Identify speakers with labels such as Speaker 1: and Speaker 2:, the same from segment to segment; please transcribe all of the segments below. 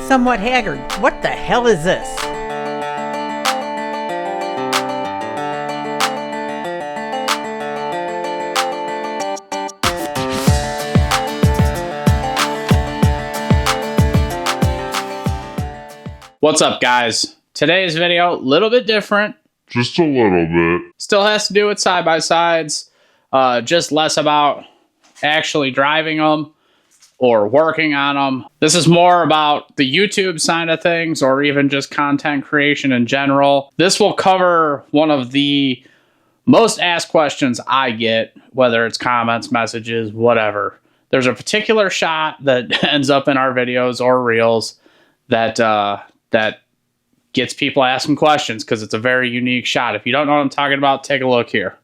Speaker 1: somewhat haggard. What the hell is this?
Speaker 2: What's up, guys? Today's video, a little bit different.
Speaker 3: Just a little bit.
Speaker 2: Still has to do with side-by-sides. Just less about actually driving them or working on them. This is more about the YouTube side of things, or even just content creation in general. This will cover one of the most asked questions I get, whether it's comments, messages, whatever. There's a particular shot that ends up in our videos or reels that gets people asking questions because it's a very unique shot. If you don't know what I'm talking about, take a look here.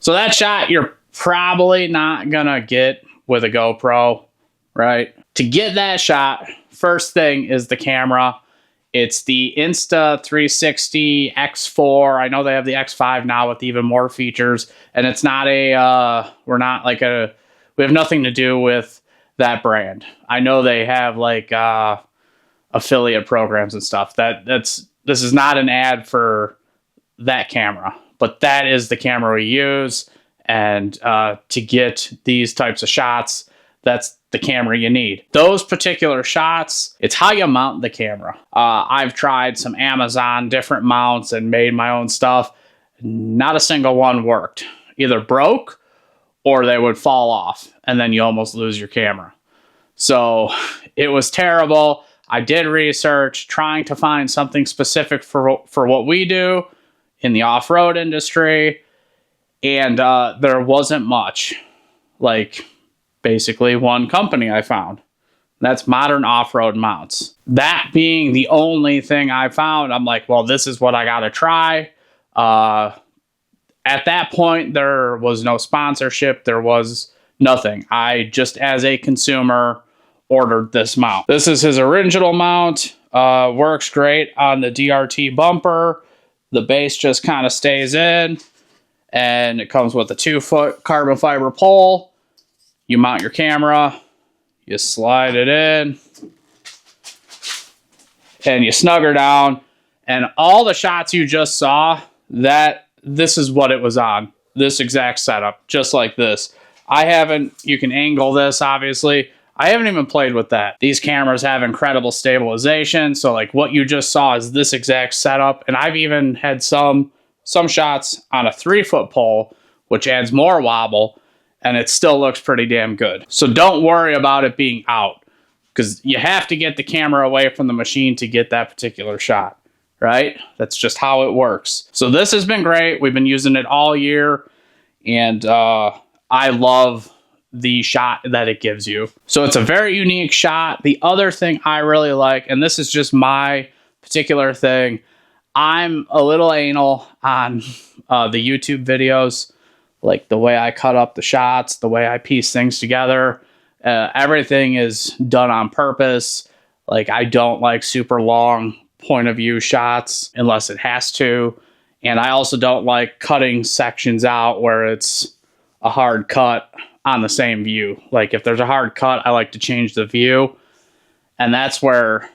Speaker 2: So that shot you're probably not gonna get with a GoPro, right? To get that shot, first thing is the camera. It's the Insta360 X4. I know they have the X5 now with even more features, and it's not a, we have nothing to do with that brand. I know they have like affiliate programs and stuff. This is not an ad for that camera. But that is the camera we use, and to get these types of shots, that's the camera you need. Those particular shots, it's how you mount the camera. I've tried some Amazon different mounts and made my own stuff. Not a single one worked. Either broke or they would fall off, and then you almost lose your camera. So it was terrible. I did research trying to find something specific for what we do in the off-road industry, and there wasn't much. Like, basically one company I found. That's Modern Off-Road Mounts. That being the only thing I found, I'm like, well, this is what I gotta try. At that point, there was no sponsorship. There was nothing. I just, as a consumer, ordered this mount. This is his original mount. Works great on the DRT bumper. The base just kind of stays in, and it comes with a 2-foot carbon fiber pole. You mount your camera, you slide it in, and you snug her down. And all the shots you just saw, this is what it was on. This exact setup, just like this. You can angle this, obviously. I haven't even played with that. These cameras have incredible stabilization. So like what you just saw is this exact setup. And I've even had some shots on a 3-foot pole, which adds more wobble, and it still looks pretty damn good. So don't worry about it being out, because you have to get the camera away from the machine to get that particular shot, right? That's just how it works. So this has been great. We've been using it all year, and I love the shot that it gives you. So it's a very unique shot. The other thing I really like, and this is just my particular thing, I'm a little anal on the YouTube videos, like the way I cut up the shots, the way I piece things together. Everything is done on purpose. Like, I don't like super long point of view shots unless it has to. And I also don't like cutting sections out where it's a hard cut on the same view. Like, if there's a hard cut, I like to change the view. And that's where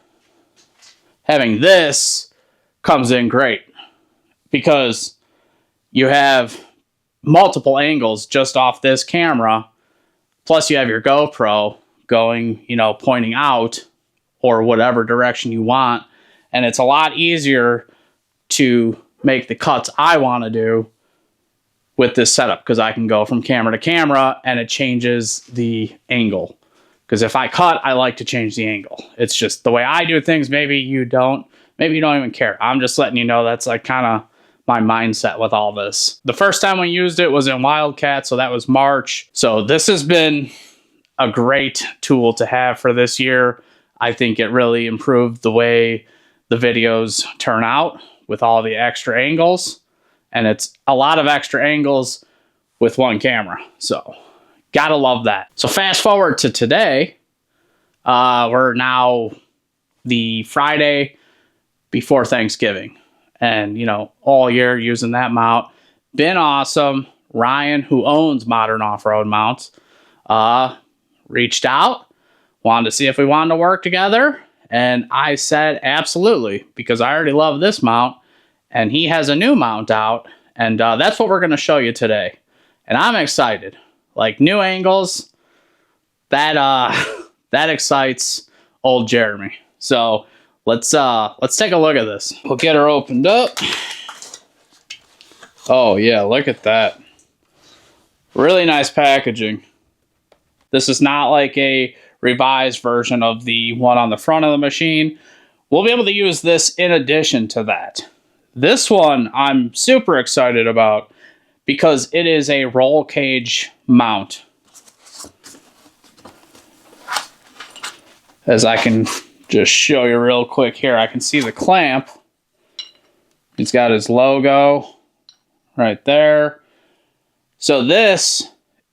Speaker 2: having this comes in great, because you have multiple angles just off this camera. Plus you have your GoPro going, pointing out or whatever direction you want. And it's a lot easier to make the cuts I want to do with this setup, because I can go from camera to camera and it changes the angle. Because if I cut, I like to change the angle. It's just the way I do things. Maybe you don't even care. I'm just letting you know that's like kind of my mindset with all this. The first time we used it was in Wildcat, so that was March. So this has been a great tool to have for this year. I think it really improved the way the videos turn out with all the extra angles. And it's a lot of extra angles with one camera. So gotta love that. So fast forward to today. We're now the Friday before Thanksgiving. And, you know, all year using that mount. Been awesome. Ryan, who owns Modern Off-Road Mounts, reached out, wanted to see if we wanted to work together. And I said, absolutely, because I already love this mount. And he has a new mount out. And that's what we're going to show you today. And I'm excited. Like, new angles, that that excites old Jeremy. So let's take a look at this. We'll get her opened up. Oh yeah, look at that. Really nice packaging. This is not like a revised version of the one on the front of the machine. We'll be able to use this in addition to that. This one I'm super excited about because it is a roll cage mount. As I can just show you real quick here, I can see the clamp. He's got his logo right there. So this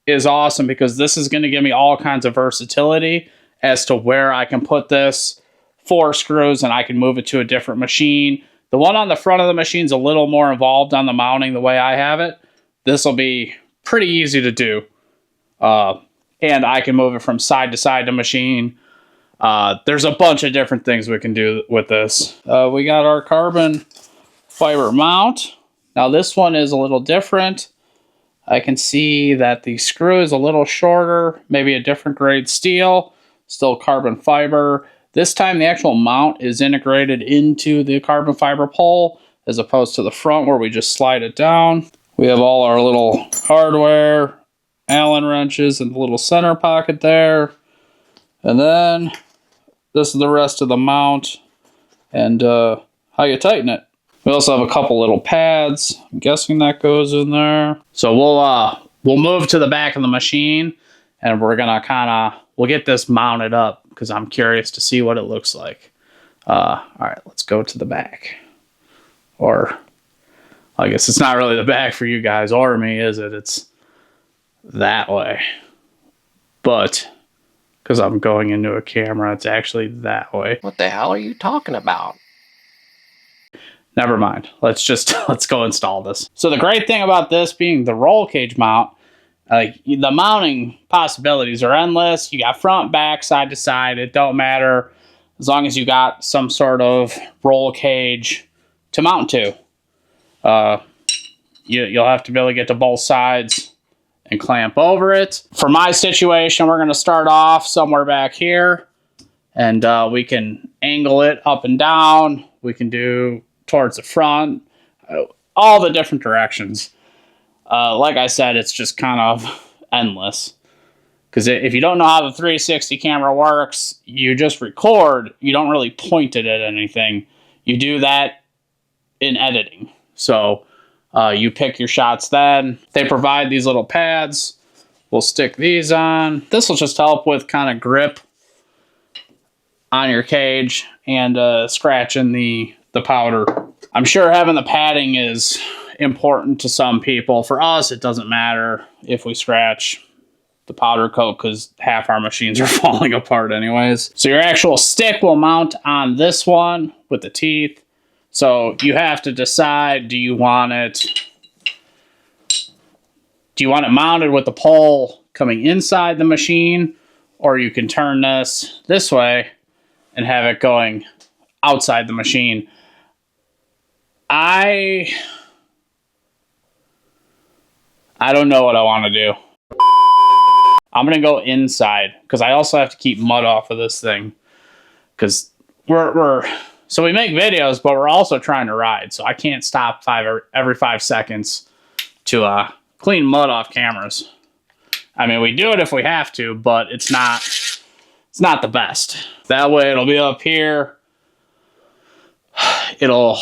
Speaker 2: is awesome because this is going to give me all kinds of versatility as to where I can put this 4 screws and I can move it to a different machine. The one on the front of the machine is a little more involved on the mounting the way I have it. This will be pretty easy to do. And I can move it from side to side to machine. There's a bunch of different things we can do with this. We got our carbon fiber mount. Now this one is a little different. I can see that the screw is a little shorter, maybe a different grade steel, still carbon fiber. This time the actual mount is integrated into the carbon fiber pole as opposed to the front where we just slide it down. We have all our little hardware, Allen wrenches, and the little center pocket there. And then this is the rest of the mount and how you tighten it. We also have a couple little pads. I'm guessing that goes in there. So we'll move to the back of the machine and we're gonna we'll get this mounted up because I'm curious to see what it looks like. All right, let's go to the back. Or I guess it's not really the back for you guys or me, is it? It's that way. But because I'm going into a camera, it's actually that way.
Speaker 4: What the hell are you talking about?
Speaker 2: Never mind. Let's go install this. So the great thing about this being the roll cage mount, like the mounting possibilities are endless. You got front, back, side to side. It don't matter as long as you got some sort of roll cage to mount to. You'll have to be able to get to both sides and clamp over it. For my situation, we're going to start off somewhere back here, and we can angle it up and down. We can do towards the front, all the different directions. Like I said, it's just kind of endless. Because if you don't know how the 360 camera works, you just record. You don't really point it at anything. You do that in editing. So you pick your shots then. They provide these little pads. We'll stick these on. This will just help with kind of grip on your cage and scratching the powder. I'm sure having the padding is important to some people. For us, it doesn't matter if we scratch the powder coat because half our machines are falling apart anyways. So your actual stick will mount on this one with the teeth. So you have to decide, do you want it mounted with the pole coming inside the machine, or you can turn this way and have it going outside the machine. I don't know what I want to do. I'm going to go inside because I also have to keep mud off of this thing because so we make videos, but we're also trying to ride. So I can't stop every 5 seconds to clean mud off cameras. I mean, we do it if we have to, but it's not the best. That way it'll be up here. It'll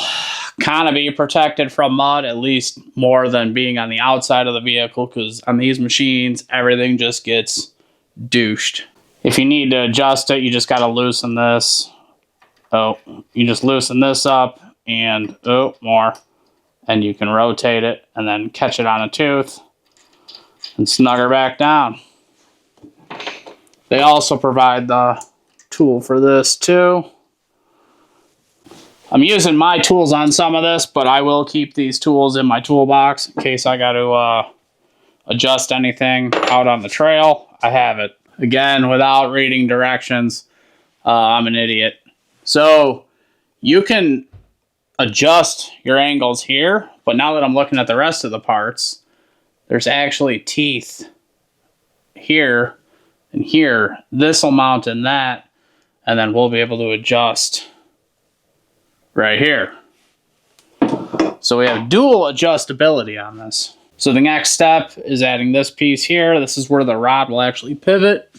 Speaker 2: kind of be protected from mud, at least more than being on the outside of the vehicle, because on these machines, everything just gets douched. If you need to adjust it, you just got to loosen this. Oh, you just loosen this up and more. And you can rotate it and then catch it on a tooth and snug her back down. They also provide the tool for this too. I'm using my tools on some of this, but I will keep these tools in my toolbox in case I got to adjust anything out on the trail. I have it. Again, without reading directions, I'm an idiot. So you can adjust your angles here, but now that I'm looking at the rest of the parts, there's actually teeth here and here. This will mount in that, and then we'll be able to adjust right here. So we have dual adjustability on this. So the next step is adding this piece here. This is where the rod will actually pivot.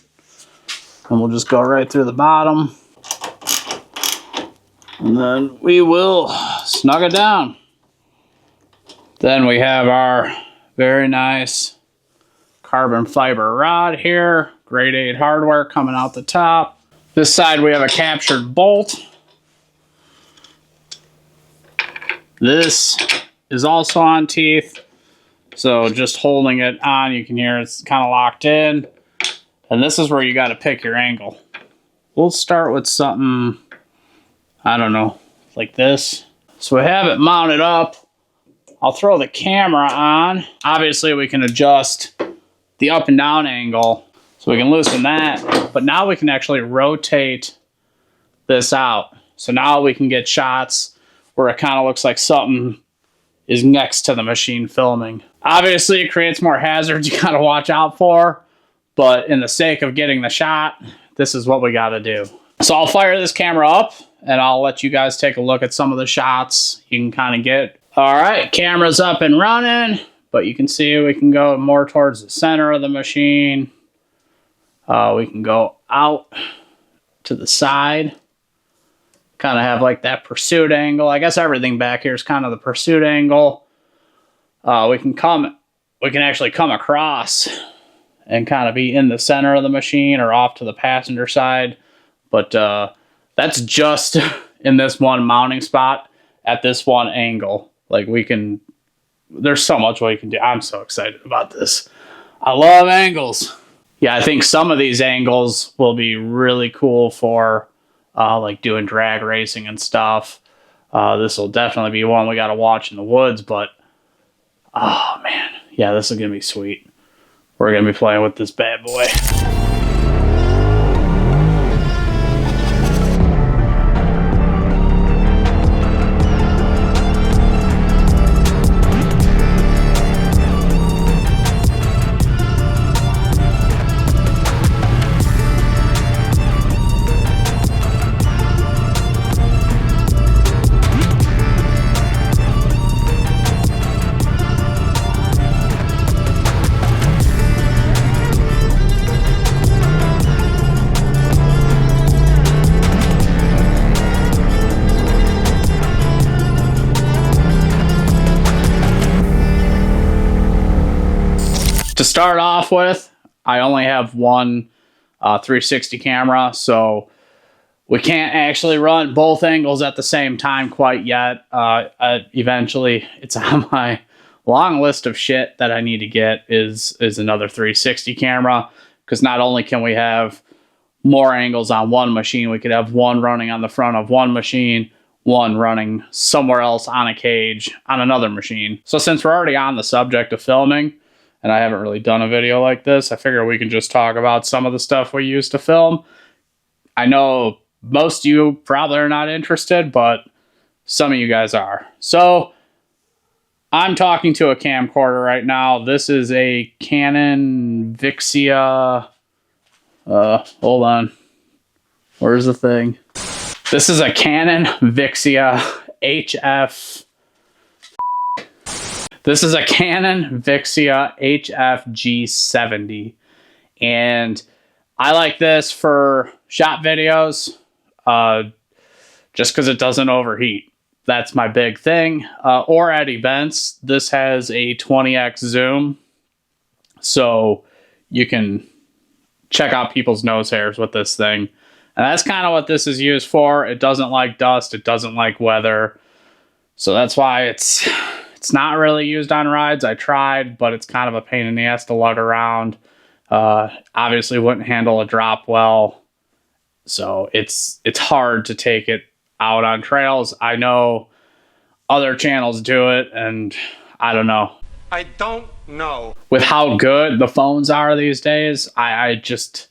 Speaker 2: And we'll just go right through the bottom. And then we will snug it down. Then we have our very nice carbon fiber rod here. Grade 8 hardware coming out the top. This side we have a captured bolt. This is also on teeth. So just holding it on, you can hear it's kind of locked in. And this is where you got to pick your angle. We'll start with something, I don't know, like this. So we have it mounted up. I'll throw the camera on. Obviously we can adjust the up and down angle. So we can loosen that. But now we can actually rotate this out. So now we can get shots where it kind of looks like something is next to the machine filming. Obviously, it creates more hazards you gotta watch out for, but in the sake of getting the shot, this is what we gotta do. So I'll fire this camera up, and I'll let you guys take a look at some of the shots you can kind of get. All right, camera's up and running, but you can see we can go more towards the center of the machine. We can go out to the side. Kind of have like that pursuit angle. I guess everything back here is kind of the pursuit angle. We can actually come across and kind of be in the center of the machine or off to the passenger side. But that's just in this one mounting spot at this one angle. Like there's so much we can do. I'm so excited about this. I love angles. Yeah, I think some of these angles will be really cool for like doing drag racing and stuff. This will definitely be one we got to watch in the woods, but oh man, yeah, this is going to be sweet. We're going to be playing with this bad boy. To start off with, I only have one 360 camera, so we can't actually run both angles at the same time quite yet. Eventually, it's on my long list of shit that I need to get is another 360 camera, because not only can we have more angles on one machine, we could have one running on the front of one machine, one running somewhere else on a cage on another machine. So since we're already on the subject of filming, and I haven't really done a video like this, I figure we can just talk about some of the stuff we used to film. I know most of you probably are not interested, but some of you guys are. So I'm talking to a camcorder right now. This is a Canon Vixia. Hold on. Where's the thing? This is a Canon Vixia HF. This is a Canon Vixia HF G70. And I like this for shot videos, just because it doesn't overheat. That's my big thing. Or at events, this has a 20x zoom. So you can check out people's nose hairs with this thing. And that's kind of what this is used for. It doesn't like dust. It doesn't like weather. So that's why it's not really used on rides. I tried, but it's kind of a pain in the ass to lug around. Obviously wouldn't handle a drop well. So it's hard to take it out on trails. I know other channels do it, and I don't know.
Speaker 5: I don't know.
Speaker 2: With how good the phones are these days, I just,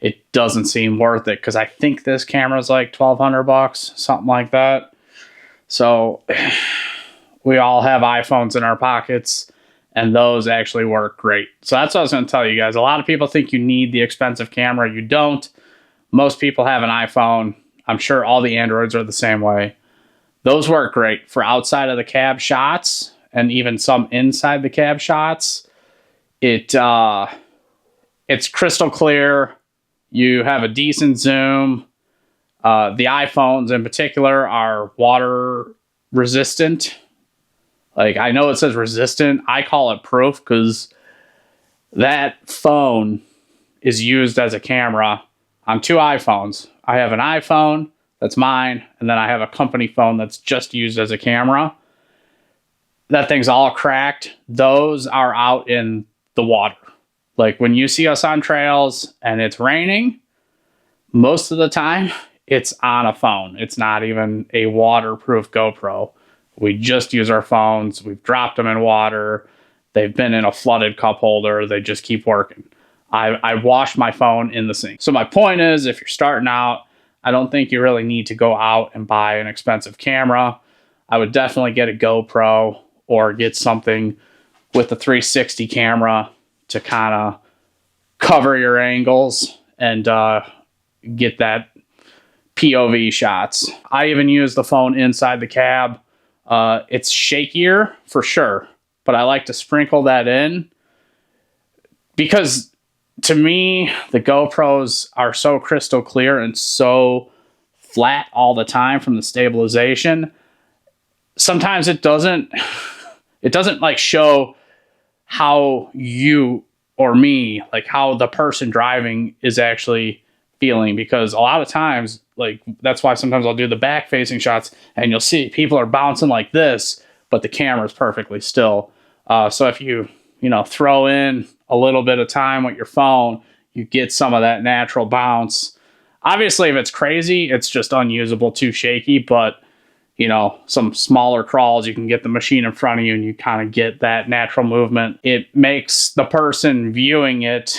Speaker 2: it doesn't seem worth it, because I think this camera's like $1,200, something like that. So we all have iPhones in our pockets, and those actually work great. So that's what I was going to tell you guys. A lot of people think you need the expensive camera. You don't. Most people have an iPhone. I'm sure all the Androids are the same way. Those work great for outside of the cab shots, and even some inside the cab shots. It's crystal clear. You have a decent zoom. The iPhones in particular are water resistant. Like, I know it says resistant. I call it proof, because that phone is used as a camera on 2 iPhones. I have an iPhone that's mine, and then I have a company phone that's just used as a camera. That thing's all cracked. Those are out in the water. Like, when you see us on trails and it's raining, most of the time it's on a phone. It's not even a waterproof GoPro. We just use our phones. We've dropped them in water. They've been in a flooded cup holder. They just keep working. I wash my phone in the sink. So my point is, if you're starting out, I don't think you really need to go out and buy an expensive camera. I would definitely get a GoPro or get something with the 360 camera to kind of cover your angles and get that POV shots. I even use the phone inside the cab. It's shakier for sure, but I like to sprinkle that in, because to me, the GoPros are so crystal clear and so flat all the time from the stabilization. Sometimes it doesn't like show how you or me, like how the person driving is actually feeling, because a lot of times, like, that's why sometimes I'll do the back facing shots and you'll see people are bouncing like this, but the camera's perfectly still. So if you throw in a little bit of time with your phone, you get some of that natural bounce. Obviously, if it's crazy, it's just unusable, too shaky, but some smaller crawls, you can get the machine in front of you and you kind of get that natural movement. It makes the person viewing it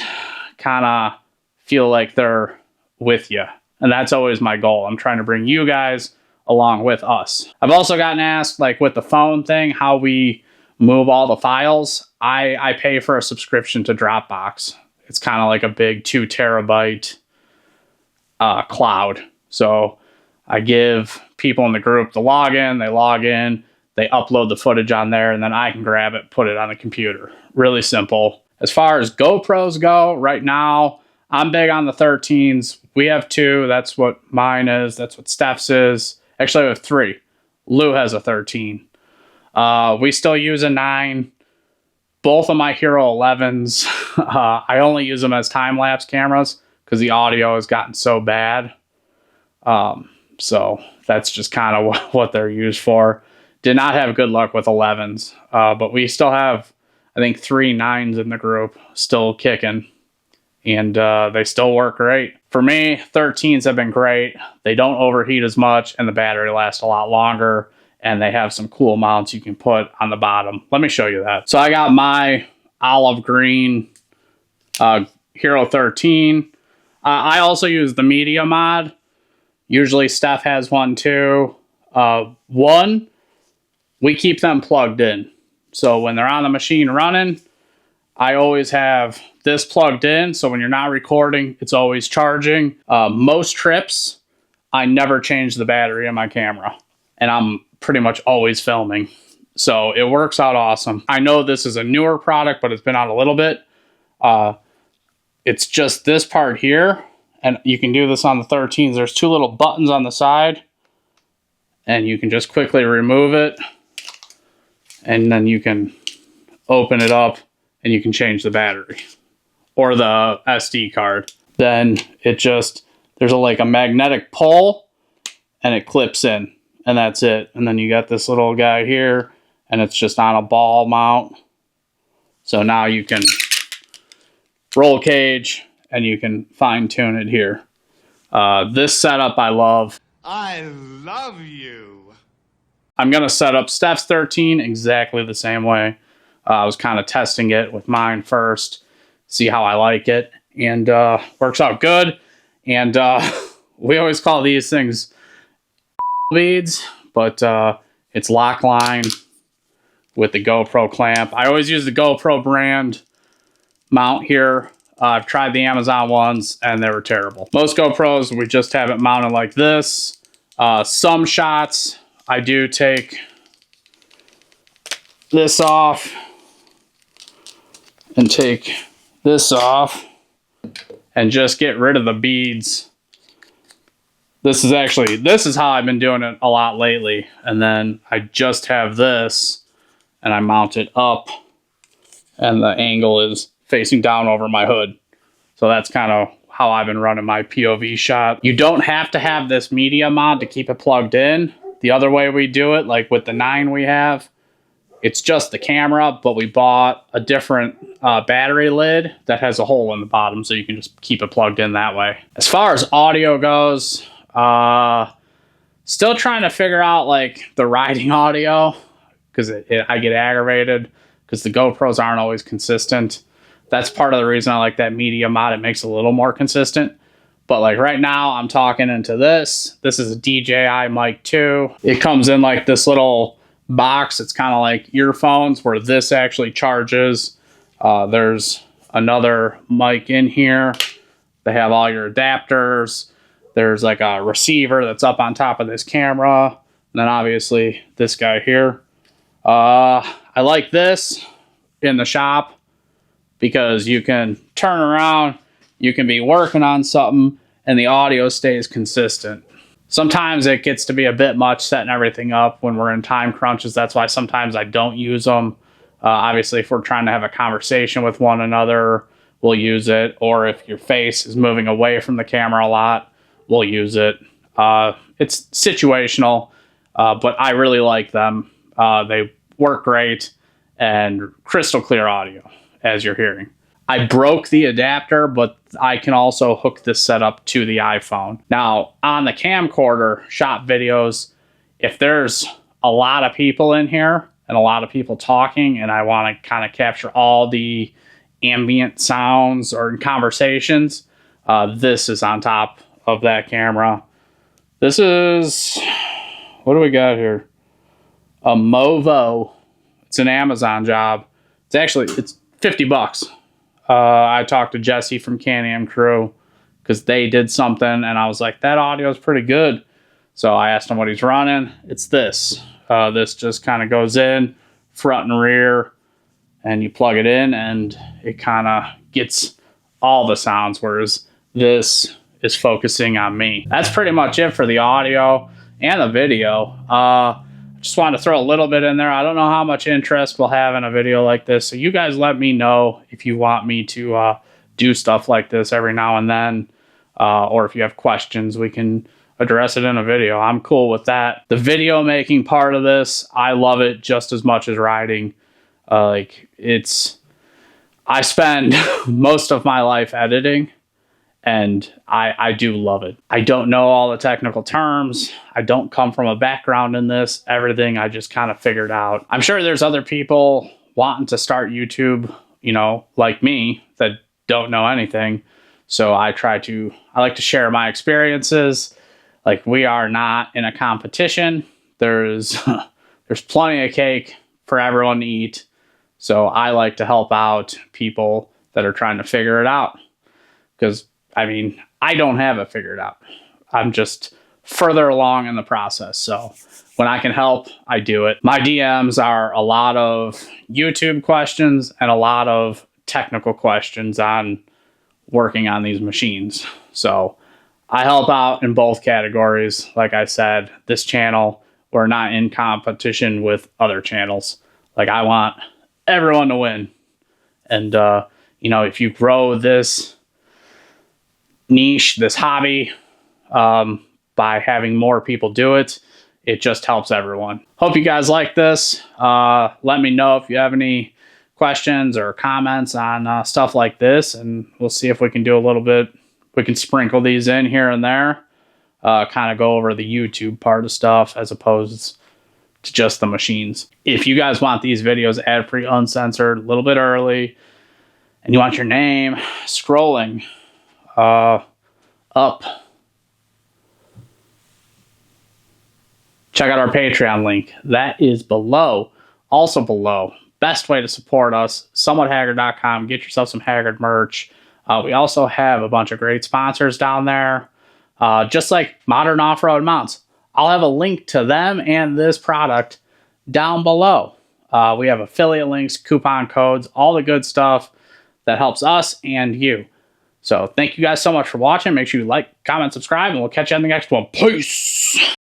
Speaker 2: kind of feel like they're with you. And that's always my goal. I'm trying to bring you guys along with us. I've also gotten asked, like with the phone thing, how we move all the files. I pay for a subscription to Dropbox. It's kind of like a big 2 terabyte cloud. So I give people in the group the login, they log in, they upload the footage on there, and then I can grab it, put it on the computer. Really simple. As far as GoPros go, right now, I'm big on the 13s. We have 2. That's what mine is. That's what Steph's is. Actually, I have 3. Lou has a 13. We still use a 9. Both of my Hero 11s, I only use them as time-lapse cameras because the audio has gotten so bad. So that's just kind of what they're used for. Did not have good luck with 11s, but we still have, I think, 3 9s in the group still kicking, and they still work great. For me, 13s have been great. They don't overheat as much, and the battery lasts a lot longer, and they have some cool mounts you can put on the bottom. Let me show you that. So I got my olive green Hero 13. I also use the media mod. Usually Steph has one too. One, we keep them plugged in. So when they're on the machine running, I always have this plugged in. So when you're not recording, it's always charging. Most trips, I never change the battery in my camera. And I'm pretty much always filming. So it works out awesome. I know this is a newer product, but it's been out a little bit. It's just this part here. And you can do this on the 13s. There's 2 little buttons on the side. And you can just quickly remove it. And then you can open it up and you can change the battery or the SD card. then it just, there's like a magnetic pull and it clips in, and that's it. And then you got this little guy here, and it's just on a ball mount. So now you can roll cage and you can fine tune it here. This setup I love.
Speaker 5: I love you.
Speaker 2: I'm going to set up Steph's 13 exactly the same way. I was kind of testing it with mine first, see how I like it, and works out good. And we always call these things beads, but it's lock line with the GoPro clamp. I always use the GoPro brand mount here. I've tried the Amazon ones and they were terrible. Most GoPros, we just have it mounted like this. Some shots, I do take this off and take this off and just get rid of the beads. This is how I've been doing it a lot lately. And then I just have this and I mount it up and the angle is facing down over my hood. So that's kind of how I've been running my POV shot. You don't have to have this media mod to keep it plugged in. The other way we do it, like with the 9 we have, it's just the camera, but we bought a different battery lid that has a hole in the bottom, so you can just keep it plugged in that way. As far as audio goes, still trying to figure out like the riding audio, because I get aggravated because the GoPros aren't always consistent. That's part of the reason I like that media mod. It makes it a little more consistent. But like right now I'm talking into this. This is a DJI Mic 2. It comes in like this little box. It's kind of like earphones where this actually charges. There's another mic in here. They have all your adapters. There's like a receiver that's up on top of this camera. And then obviously this guy here. I like this in the shop because you can turn around, you can be working on something, and the audio stays consistent. Sometimes it gets to be a bit much setting everything up when we're in time crunches. That's why sometimes I don't use them. Obviously, if we're trying to have a conversation with one another, we'll use it. Or if your face is moving away from the camera a lot, we'll use it. It's situational, but I really like them. They work great and crystal clear audio, as you're hearing. I broke the adapter, but I can also hook this setup to the iPhone. Now, on the camcorder shot videos, if there's a lot of people in here and a lot of people talking and I want to kind of capture all the ambient sounds or conversations, this is on top of that camera. This is, what do we got here? A Movo. It's an Amazon job. It's 50 bucks. I talked to Jesse from Can-Am Crew because they did something and I was like, that audio is pretty good. So I asked him what he's running. It's this. This just kind of goes in front and rear and you plug it in and it kind of gets all the sounds, whereas this is focusing on me. That's pretty much it for the audio and the video. Just wanted to throw a little bit in there. I don't know how much interest we'll have in a video like this. So you guys let me know if you want me to do stuff like this every now and then. Or if you have questions, we can address it in a video. I'm cool with that. The video making part of this, I love it just as much as riding. I spend most of my life editing. And I do love it. I don't know all the technical terms. I don't come from a background in this. Everything I just kind of figured out. I'm sure there's other people wanting to start YouTube, like me, that don't know anything. So I like to share my experiences. Like, we are not in a competition. There's plenty of cake for everyone to eat. So I like to help out people that are trying to figure it out. Because I don't have it figured out. I'm just further along in the process. So when I can help, I do it. My DMs are a lot of YouTube questions and a lot of technical questions on working on these machines. So I help out in both categories. Like I said, this channel, we're not in competition with other channels. Like, I want everyone to win. And, if you grow this niche, this hobby, by having more people do it. It just helps everyone. Hope you guys like this. Let me know if you have any questions or comments on stuff like this, and we'll see if we can do a little bit. We can sprinkle these in here and there, kind of go over the YouTube part of stuff as opposed to just the machines. If you guys want these videos ad-free, uncensored, a little bit early, and you want your name scrolling up, check out our Patreon link. That is below. Also below. Best way to support us, somewhathaggard.com. Get yourself some Haggard merch. We also have a bunch of great sponsors down there, just like Modern Off-Road Mounts. I'll have a link to them and this product down below. We have affiliate links, coupon codes, all the good stuff that helps us and you. So thank you guys so much for watching. Make sure you like, comment, subscribe, and we'll catch you on the next one. Peace!